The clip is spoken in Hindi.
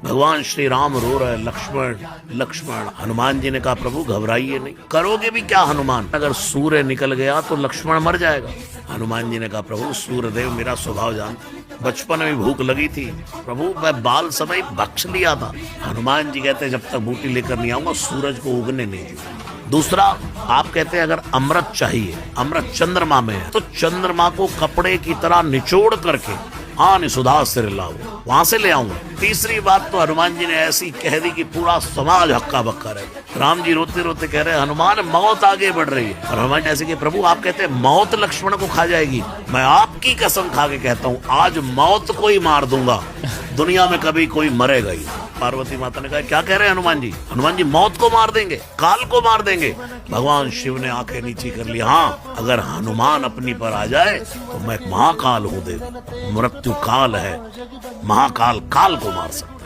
भगवान श्री राम रो रहे, लक्ष्मण लक्ष्मण। हनुमान जी ने कहा प्रभु घबराइए नहीं, करोगे भी क्या हनुमान, अगर सूर्य निकल गया तो लक्ष्मण मर जाएगा। हनुमान जी ने कहा प्रभु सूर्यदेव मेरा स्वभाव जानते, बचपन में भूख लगी थी प्रभु, मैं बाल समय बख्श लिया था। हनुमान जी कहते जब तक बूटी लेकर नहीं आऊंगा सूरज को उगने नहीं दूंगा। दूसरा, आप कहते हैं अगर अमृत चाहिए, अमृत चंद्रमा में है तो चंद्रमा को कपड़े की तरह निचोड़ करके आन सुधा सिर लाओ, वहां से ले आऊंगा। तीसरी बात तो हनुमान जी ने ऐसी कह दी कि पूरा समाज हक्का बक्का रहे। राम जी रोते रोते कह रहे हनुमान मौत आगे बढ़ रही है, और हनुमान जी ऐसे कि प्रभु आप कहते हैं मौत लक्ष्मण को खा जाएगी, मैं आपकी कसम खा के कहता हूँ आज मौत को ही मार दूंगा, दुनिया में कभी कोई मरेगा ही। पार्वती माता ने कहा क्या कह रहे हैं हनुमान जी, हनुमान जी मौत को मार देंगे, काल को मार देंगे। भगवान शिव ने आंखें नीची कर ली, हाँ अगर हनुमान अपनी पर आ जाए तो मैं महाकाल हूँ देव, मृत्यु काल है, महाकाल काल को मार सकता।